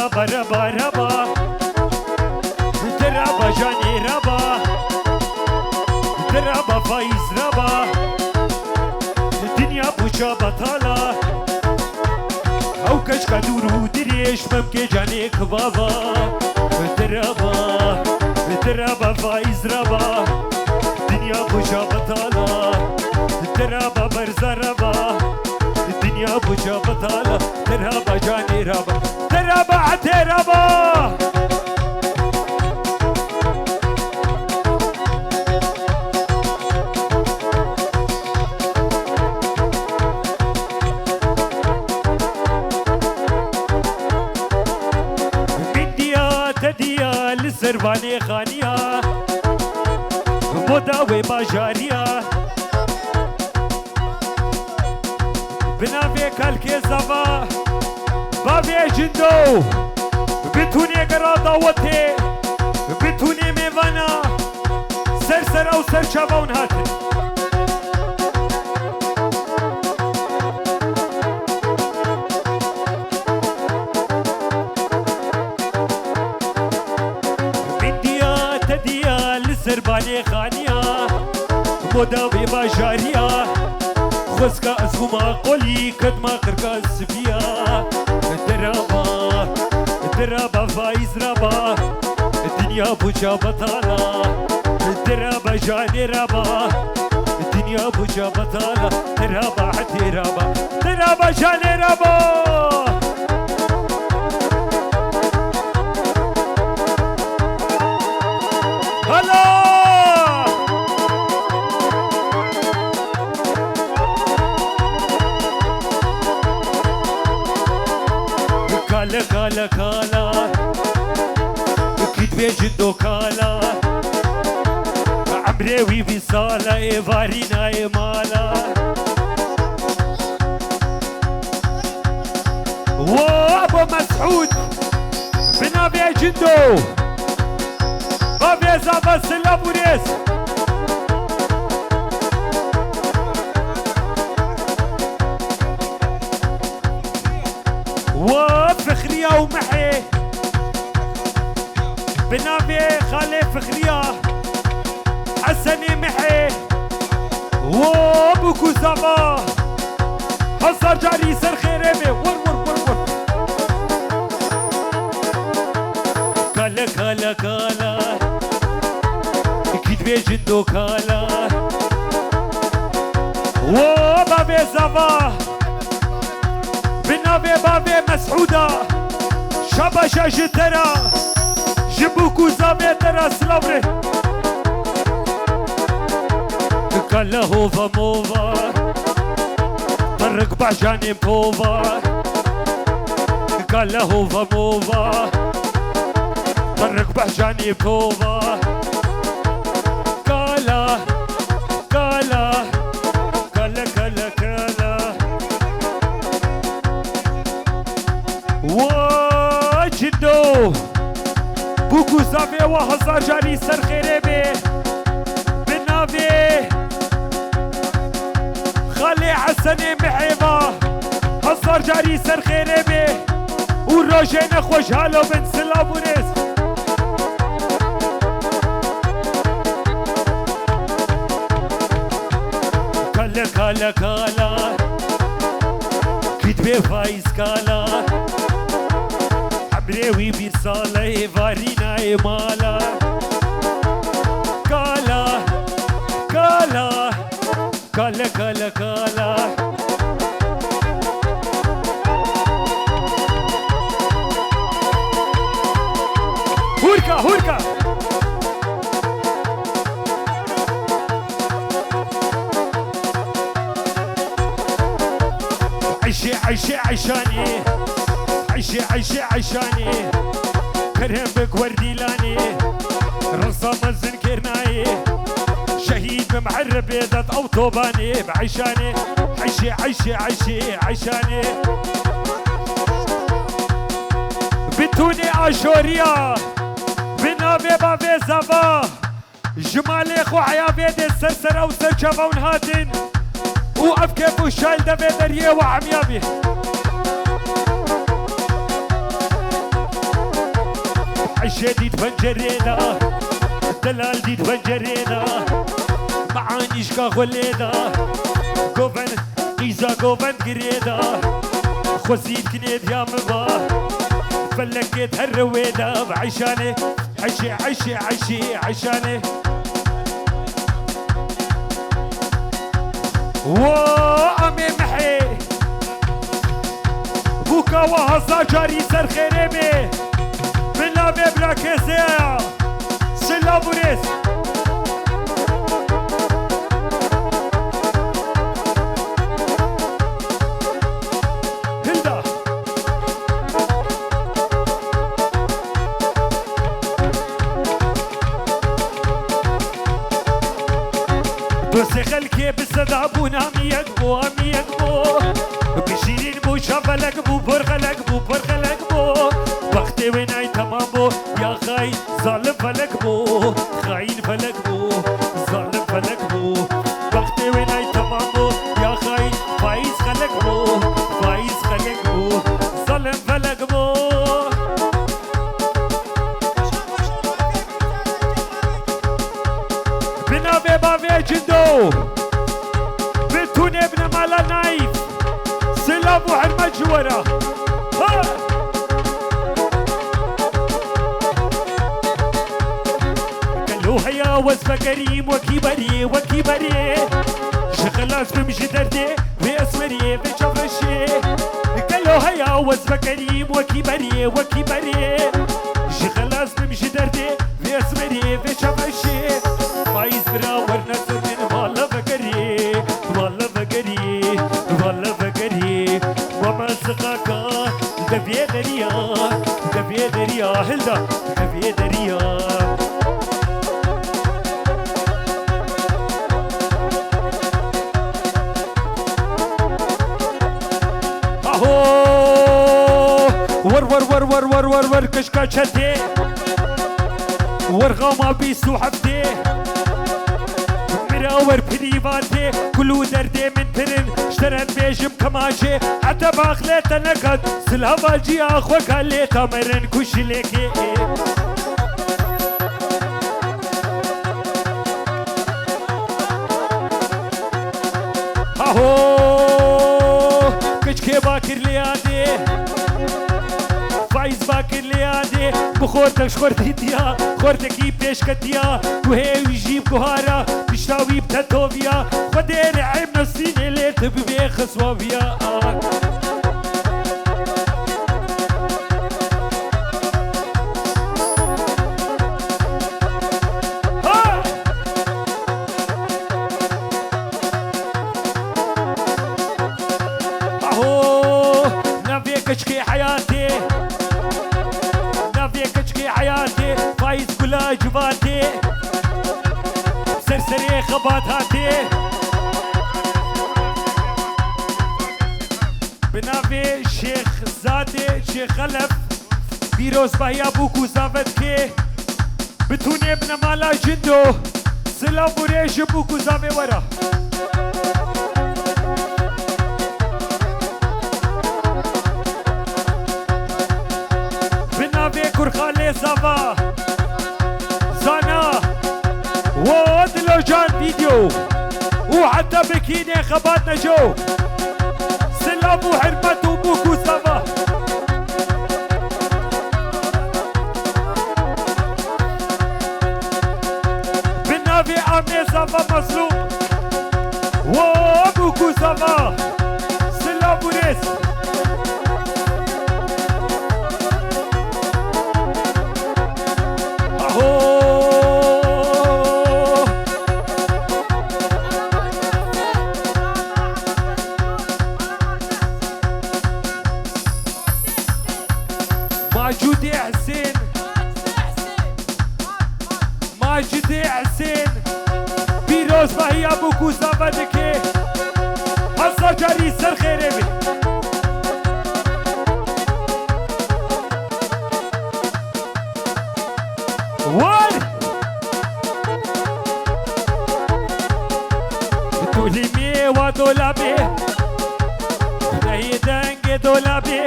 ربا ربا ربا دربا جاني ربا دربا فايز ربا الدنيا بوشا بطالة او كشكا دورو دريش ممكن جانيك بابا دربا دربا فايز ربا الدنيا بوشا بطالة دربا برزا ربا الدنيا بوشا بطالة دربا جاني ربا دربا عتي ربا سرباني خانية مداوي باجارية بنافي كالكي زفا بابي جندو بتوني قراضة وطي بتوني ميوانا سر او سر شابون هاتي سرباني خانية مداوي باجارية خسكا اسهما قولي كدما قرقا السفية درابا درابا فايز رابا الدنيا بوجا بطالة درابا جاني رابا الدنيا بوجا بطالة درابا عدي رابا درابا جاني رابا كالا كالا كالا كتبي جدو كالا عمري في صالة فارينا مالا وابو مسعود بنابي جدو بابي زابا سلابوريس وفخرية ومحي بنابي خالي فخرية حسني محي وابوكو زابا حصر جاري سر خيريمي ور ور ور ور كالا كالا كالا كتبي جندو كالا وبابي زابا بنابي بابي مسعودة شابا شاش ترى جبوكو زابي ترى سلابري كلا هوفا موفا طرق بعجاني بوفا كلا هوفا موفا طرق بعجاني بوفا كلا كلا كلا كلا كلا وجدو بوكو زافي وهزار جاري سر خيري بي بالنافي خالي حسني محيبا هزار جاري سر خيري بي وروجينا خوش هالو بن سلابوريس كالا كالا كالا كتبي فايز كالا عمري بصالة فارينا مالا كالا كالا كالا كالا كالا هوركا هوركا عيشي عيشي عيشاني عيشي عيشي عيشاني كرهم بك ورديلاني رصام الزنكرناي شهيد بمعرب بيضة أوطوباني بعيشاني عيشي عيشي عيشي عيشاني بتوني عاشوريا بنابي بابي زبا جمالي خو عيابيد السرسرة وسرشبا ونهاتن وقف كيف وشايل دبي دريه وعميابي عشا ديت بنجرينا دلال ديت بنجرينا معانيش كاغولينا قوفن إيزا قوفن قريدا خوزيد كنيد يا مبا فلكيت هالرويدا بعشاني عشي عشي عشي عشاني وامي محي بوكا وهزا جاري سر خيرمي بلا ببراكزيا سلا بوريس هلدا بس خلكي بالصدى بونا ميك بو بشيرين بو شافلك بو برغلك بو وقتي ويناي تمام بو يا خاين ظالم فلك بو خاين فلك بو ظالم فلك بو وقتي ويناي تمام بو يا خاين فايز خلك بو ظالم فلك بو بنا بيبا في جندو بتوني ابن مالا نايف سلام وحرمة جورا قالوا هيا وزبة كريم وكيبري شغلاس بمشي دردي بأسمري بجفرشي قالوا هيا وزبة كريم وكيبري شغلاس بمشي دردي بأسمري بجفرشي فايز براور نصر من والله فقري وما سقاكا دبي دريا هلدا دبي دريا ور كشكا شدي ورغما بيسو حبدي مراور بريفاتي كلو دردي من ترن اشترن بيجم كماشي حتى باخليتا نكد سلها جي اخوة قاليتا مرن كشليكي اهو كشكي باكر ليادي فايز باكر ليادي بخورتك شخورتي ديا خورتكي بيش كتيا وهي ويجيب كهارا بشتاوي بتاتوفيا خدير عيب نسيني اللي تببي خسوافيا اهو نافيك اشكي حياتي حياتي فايز كلها جباتي سرسري خبات هاتي بنافي شيخ زادي شيخ خلف بيروز باهي ابوكو زافتكي بتوني ابن مالا جندو سلام وريش ابوكو زافي ورا كرخالي زافا زانا وادلو جان فيديو وحتى بكيني خباتنا جو سلام وحرمة وبوكو زافا بالنافي عمي زافا مظلوم وبوكو زافا سلام وريس ماجد حسين بيروز باهي ابوكو زافدكي هزا جاري سر خيري وال تولي مي ودولابي نهي دنگ دولابي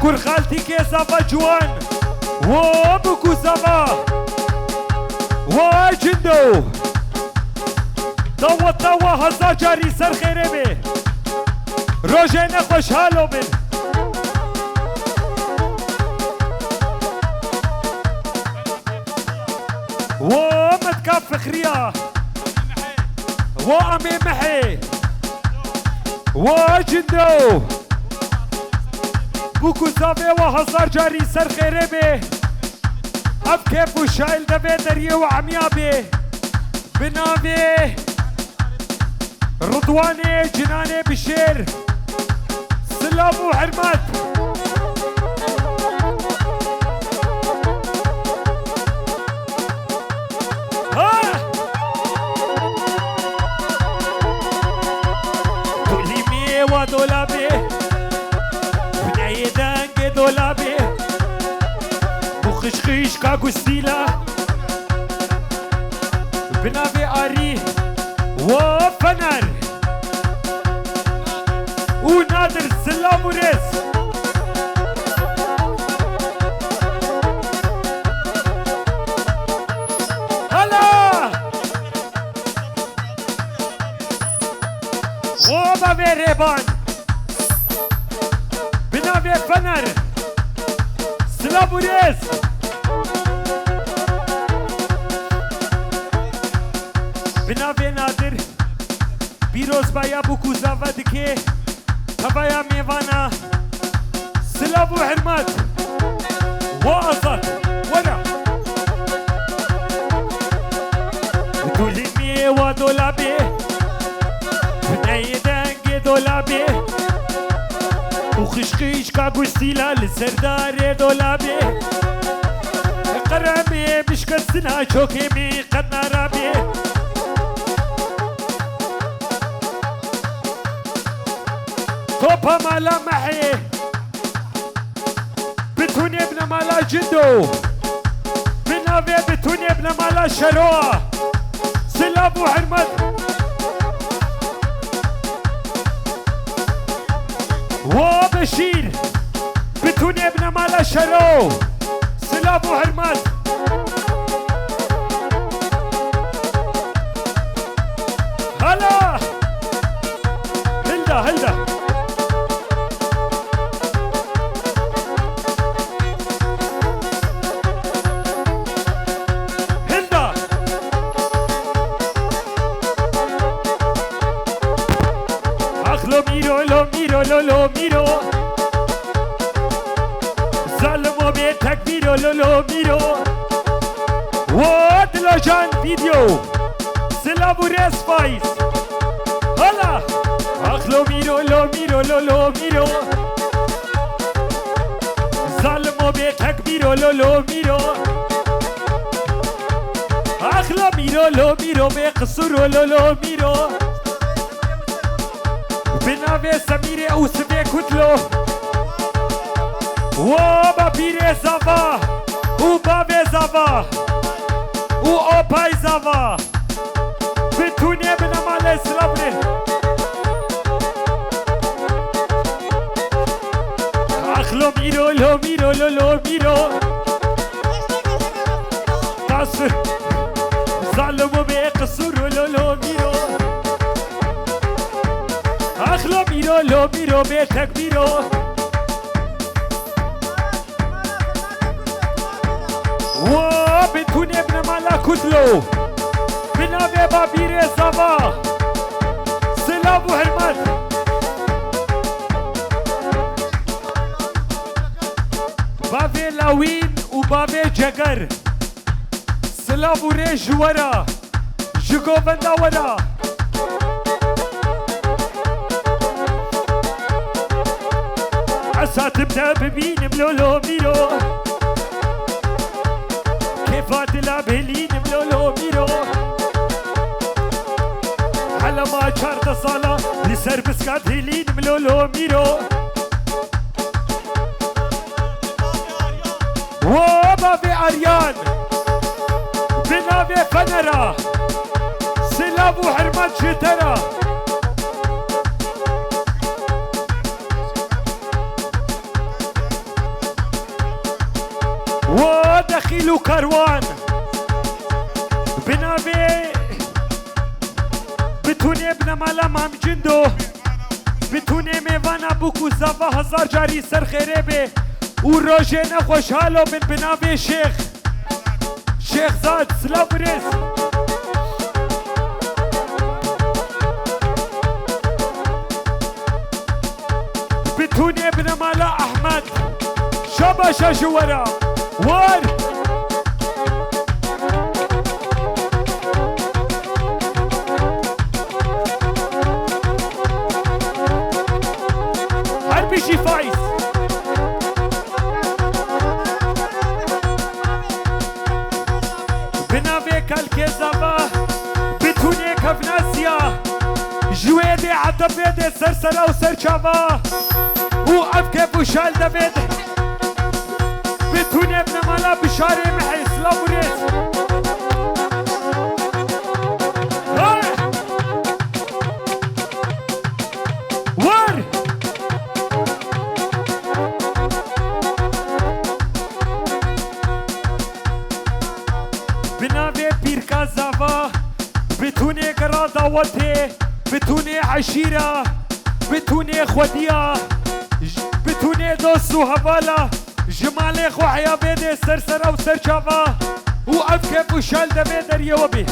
كور خالتي كيزافا جوان وبكو زافا وجندو توا هزار جاري سر خيري بي روجينا خوشحالو بن ومتكاف فخرية وأمي محي وجندو بوكو زافي وهزار جاري سر خيري بي اب كيف وشايل دبي دريه وعميابي بنابي رضواني جناني بشير سلام وحرمات ها دوليمي ودولابي بناي دانج دولابي خشخيش كاكوستيلا بنابي آري وفنر ونادر سلام وريس هلا وبابي ريبان بنابي فنر سلام وريس بنابي نادر بيروز بايا بوكو زافا دكي تبايا ميوانا سلام وحرمات وأصل ورا دولي مي ودولابي بناي دنجي دولابي وخشخيش كاكوستيلا للسردار دولابي قرامي مش كسنا شوكي مي قد نارابي توبا مالا محي بتوني ابن مالا جندو بنابي بتوني ابن مالا شروع سلام وحرمت وبشير بتوني ابن مالا شروع سلام وحرمت هلا هلدا لو ميرو ظلمو بيتك ميرو لو ميرو وادلو جان فيديو سلام وريس فايز هلا اخلو ميرو لو ميرو ظلمو بيتك ميرو لو ميرو اخلو ميرو بقصرو لو ميرو بنابي سميري او سمي كتلو وبابيري زافا وبابي زافا وأوباي زافا بتوني بنمالي سلابري اخلو ميرو قصر ظلمو بقصرو لو ميرو اخلو ميرو بيتك ميرو وبتوني ابن مالا كتلو بنابي بابيري زافا سلام وحرمت بابي لاوين وبابي جگر سلام وريج ورا جگو بندا ورا عسى تبدا ببين بلولو ميرو كيفات الابهلين بلولو ميرو على ما شارت صالة لسر بسكات هيلين بلولو ميرو وبابي عريان بنابي فنرا سلام وحرمت شترا دخيل وكروان بنابي بتوني ابن ملام هم جندو بتوني میوانا بوكو زافا هزار جاري سر خيري بي و روجه نخوشحالو من بنابي شيخ زاد سلابريس بتوني ابن مالا احمد شباشا جوارا وار حربي شي فايز بنابيك الكيزابا بتوني كفناسيا جويدي عطبيدي سرسرة وسرشافا وقف كيف وشال دافيد بتوني ابن مالا بشاري محي سلابوريس وار بنابي بيركا زافا بتوني قرا دعوتي بتوني عشيرة بتوني اخوتيا بتوني دوست وهبالا جمالي خو حيا بيدي سرسرة وسرشافا وقف كيف وشال دافيد اليوبي